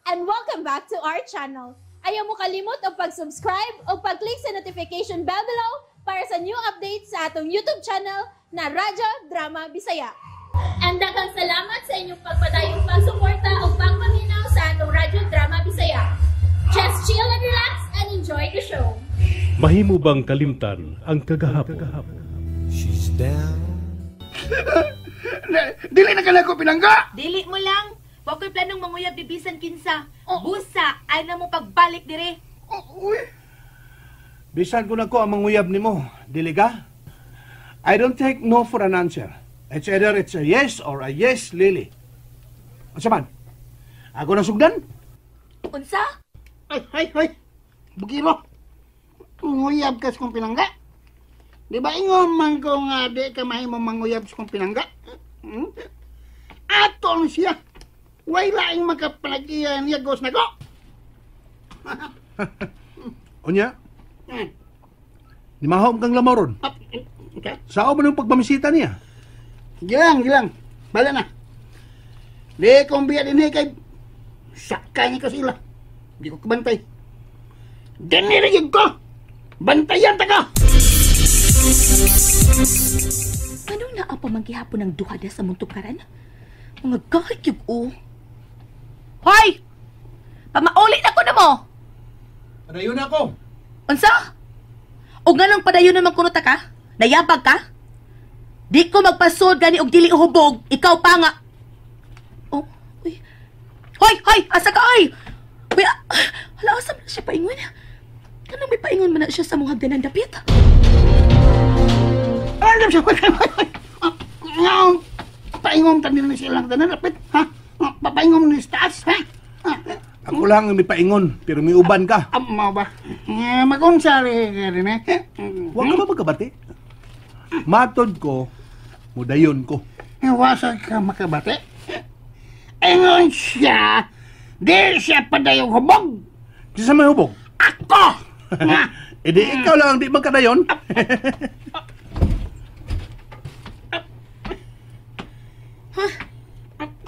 and welcome back to our channel. Ayaw mo kalimot o pag-subscribe o pag-click sa notification bell below para sa new updates sa atong YouTube channel na Radyo Drama Bisaya. And daghang salamat sa inyong pagpadayong pagsuporta o pagpaminaw sa atong Radyo Drama Bisaya. Just chill and relax and enjoy the show. Mahimo bang kalimtan ang kagahapon? She's down. Dili na ka na ko pinangga! Dili mo lang. Wa ko'y planong manguyab di bisan kinsa. Busa, ay na mo pagbalik dire. Uy. Bisan ko na ko ang manguyab ni mo. Dili ka? I don't take no for an answer. It's either it's a yes or a yes, Lily. Asa man? Ako na sugdan? Unsa? Ay. Bugiro. Manguyab ka sa kong pinangga. Di ba ingon man ko nga di ka mahimo manguyab sa kong pinangga? Aton siya. Way laing makapalagiyan niya gos na ko. Unya? Di mahom kang lamaron. Sao ba nung pagmamisita niya? Gilang. Bala na. Di kong biya din kay sakay niya ka sila. Di ko kabantay. Dinirigid ko. Bantayan ta ka. Anong naa pa manggihapon ng duhada sa muntukaran? Mga gahit yung Hoy! Pamaulit ako na mo! Padayon ako. Unsa? O nga lang padayon naman kunuta ka? Nayabag ka? Di ko magpasod gani og dili hubog, ikaw pa nga. Oh, uy. Hoy! Asa ka, oy! Uy, hala, asa man na siya paingon? Kanang may paingon man na siya sa mong hagdanan dapit? Alam siya, ngayon, paingom tanin na silang tanan, rapit, ha? Papaingom ni taas, ha? Ako lang ang may paingon, pero may uban ka. Mau ba? Magunsari ka rin, eh? Huwag ka ba magkabati? Matod ko, mudayon ko. Wasag ka makabate? Ingon siya, di siya padayong hubog. Kisa may hubog? Ako! E di ikaw lang ang di magkadayon.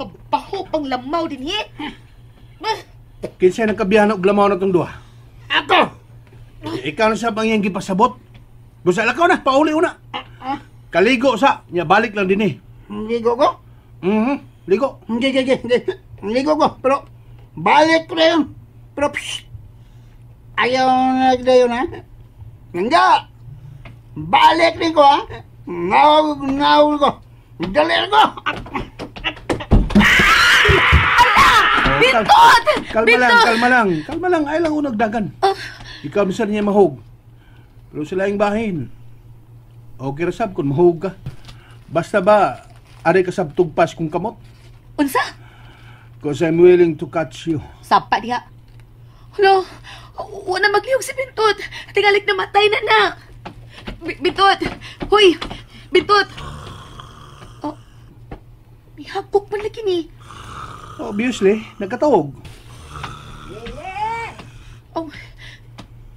Kabaho pang lamaw din hit. Kinsa nagkabihan og lamaw na tong duha? Ako! Ikaw na sa pangyang gipasabot. Busa lakaw na, pauli una. Kaligo sa, nya balik lang din eh. Ligo ko? Ligo. Hindi. Ligo ko, pero balik ko na yun. Pero pshh! Ayaw na nagdayon, ha? Hindi! Balik din ko, ha? Nawag ko. Dali ko! Bintot! Kalma lang. Ay lang unag dagan. Ikaw misal niya mahog. Pero sila yung bahin. Okay rasab kung mahog ka. Basta ba, aray ka sab tugpas kung kamot? Unsa? Because I'm willing to catch you. Sapa diha. Hala, wala maglihog si Bintot. Tingalik na matay na. Bintot! Hoy! Bintot! Oh, may hagkok man lagi ni. Obviously, nagkatawag. Oh,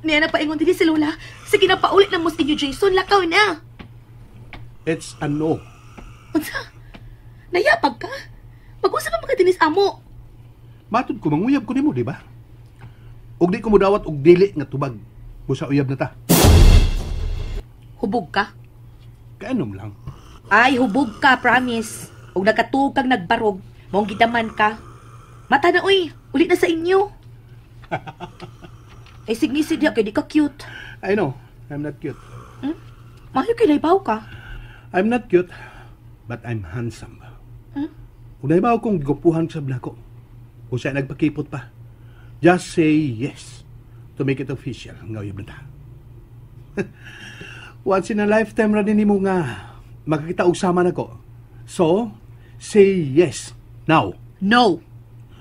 niya na paingon din si Lola. Sige na paulit na mo sa inyo, Jason. Lakaw na. It's a no. Unsa? Nayapag ka? Mag-usa ka magkadinis amo. Matod ko, manguyab ko nimo, di ba? Og di ko mo dawat og dili nga tubag. Busa uyab na ta. Hubog ka? Kainom lang. Ay, hubog ka, promise. Og nagkatuog kang nagbarog, mong gidaman ka. Mata na, uy. Ulit na sa inyo. Ay, signisid niya, kaya di ka cute. I know, I'm not cute. Mahal kinaibaw ka. I'm not cute, but I'm handsome. Kung naibaw kong gupuhan sa blako, kung siya nagpakipot pa, just say yes to make it official. Ngayab na ta. Once in a lifetime rin mo nga makakita og sama na ko. So, say yes now. No.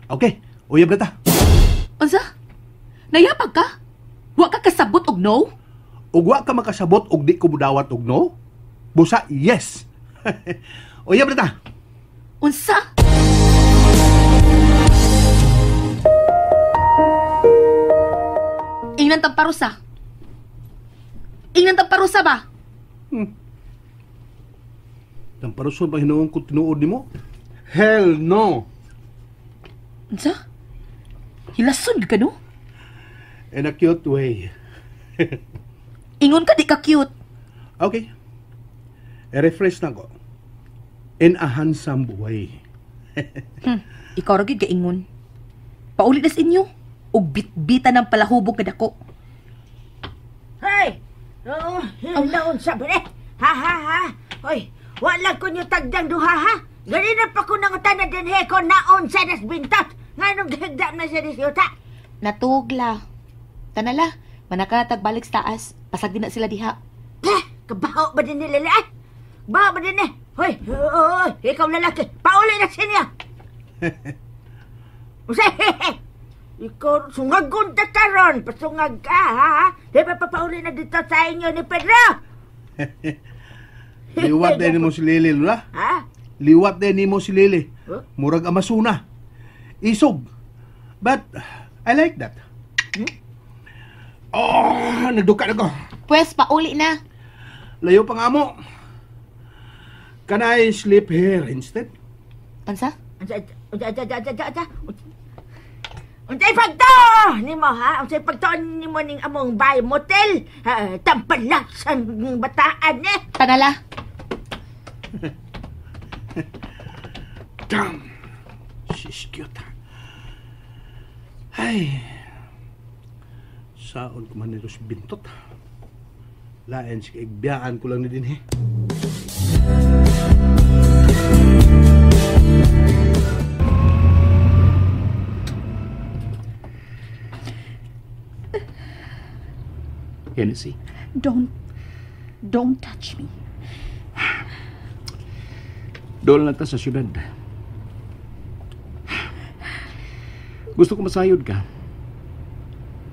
Okay, uyab na ta. Unsa? Nayapag ka? Wa ka kasabot og no? Ug wa ka makasabot og di ko budawat og no? Busa yes. Uyab na ta. Unsa? Ingnan tamparusa. Ingnan tamparusa ba? Tamparuson pa hinuong ko tinuod nimo? Hell no. Unsa? Hilason ka no? In a cute way. Ingon ka di ka cute. Okay. I-refresh na ko. In a handsome way. Ikaw ra gyud ka ingon. Paulit na sa inyo. Og bitbita ng palahubog ka dako. Hey! Naon sabi eh. Ha. Hoy, wala ko nyo tagdang duha ha. Ganina pa ko nangutan na din he ko naon sa nas bintot. Nganong gagda na siya disyuta. Natugla. Tanala, manakatag balik sa taas. Pasag din na sila diha. Kabaho ba din nila lahat? Baho ba din eh? Hoy, ikaw lalaki. Pauli na siya. Usay, ikaw, sungagon ta karon. Pasungag ka, ha? Di ba papauli na dito sa inyo ni Pedro? Liwat din mo si Lili, Lula. Ha? Liwat din mo si Lili. Huh? Murag amasuna. Isog. But, I like that. Oh, nagduka na ko. Pwes, pauli na. Layo pa nga mo. Can I sleep here instead? Pansa? Unsay pagto nimo ha? Unsay pagto nimo ning among bay motel? Tampalas ang bataan eh. Tanala. Damn. She's cute. Ay. Saon ko man nito si Bintot. Lain si kaigbiyaan ko lang na din eh. Hennessy. Don't touch me. Doon lang ta sa syudad. Gusto ko masayod ka.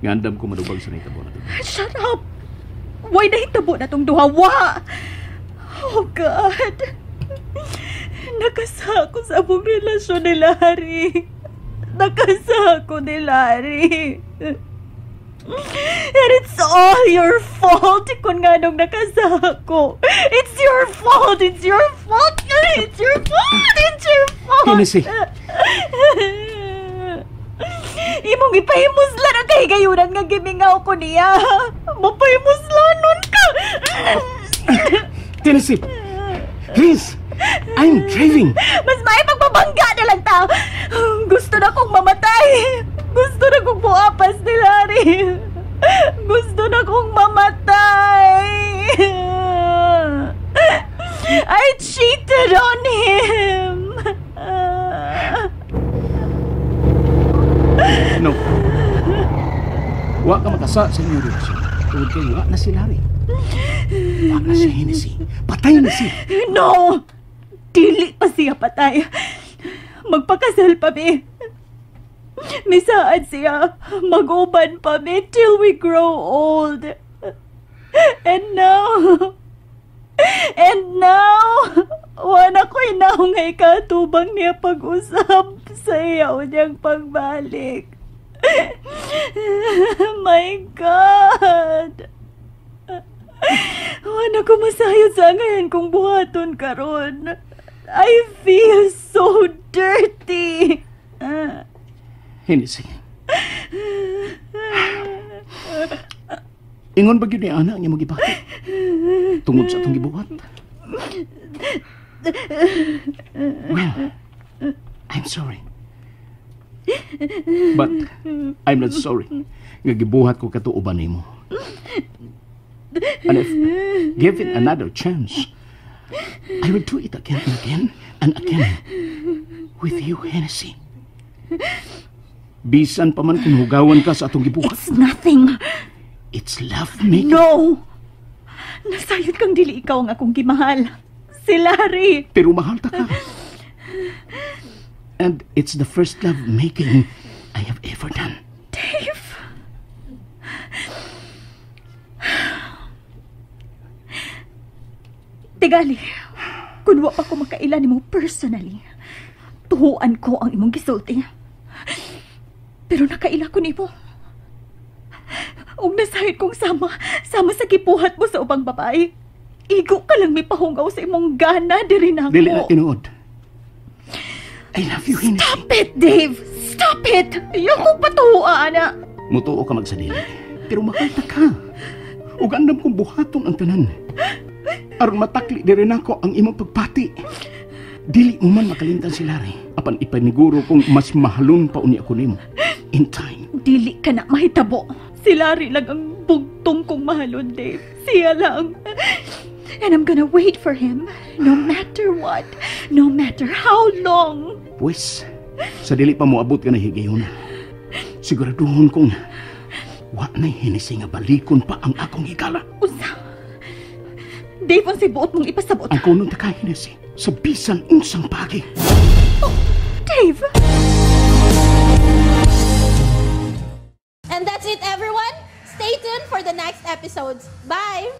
Ngandam ko madubag sa nahitabo na ito. Shut up! Why nahitabo na tong duhawa? Oh God! Nakasa ako sa among relasyon ni Larry. Nakasa ako ni Larry. And it's all your fault kung nga nung nakasa ako. It's your fault! It's your fault! It's your fault! It's your fault! Hennessy! Imong ipahimuslan ang kahigayunan nga gimingaw ko niya. Mapahimuslanon ka! Hennessy! Please! I'm driving! Mas may pagbabangga na lang ta. Gusto na kong mamatay. Gusto na kong buapas ni Larry. Gusto na kong mamatay. I cheated on him. No. Wa ka makasa sa inyong relasyon. Tungod kayo, wa na si Larry. Wa na si Hennessy. Patay na siya. No! Dili pa siya patay. Magpakasal pa mi. Misaan siya. Mag-uban pa mi till we grow old. And now, wala ko'y naungay katubang niya pag-usap sa iyaw niyang pagbalik. My God! Wala ko masayod sa ngayon kung buhaton karon. I feel so dirty. Hennessy. Ingon ba yun ni Ana ang iyong magibati? Tungod sa itong gibuhat? Well, I'm sorry. But I'm not sorry nga gibuhat ko katuuban nimo. And if given another chance, I will do it again and again and again with you, Hennessy. Bisan pa man kung hugawan ka sa atong gibuhat. It's nothing. It's love making. No! Nasayod kang dili ikaw ang akong gimahal. Si Larry. Pero mahal ta ka. And it's the first love making I have ever done. Dave. Tigali, kung wa pa ko makailan mo personally, tuhuan ko ang imong gisulti. Pero nakaila ko nimo. Og nasahit kong sama sa gipuhat mo sa ubang babae. Igo ka lang may pahungaw sa imong gana diri nako. Dili na tinuod. I love you, Hennessy. Stop it, Dave! Stop Kapit! Iyo ko patuwa, ana. Mutuo ka magsadili. Pero makalta ka. Ug andam kong buhaton ang tanan. Aron matakli di rin ako ang imong pagpati. Dili mo man makalimtan si Larry. Apan ipaniguro kong mas mahalon pa uni ako nimo. In time. Dili ka na mahitabo. Si Larry lang ang bugtong kong mahalon, Dave. Siya lang. And I'm gonna wait for him. No matter what. No matter how long. Pues, sa dili pa mo abot ka na higayon. Siguraduhon kong wa na'y Hennessy nga balikon pa ang akong higala. Usa. Dave, ang sibuot mong ipasabot. Ang kunon ta ka Hennessy sa bisan unsang pagi. Oh, Dave! And that's it, everyone. Stay tuned for the next episodes. Bye!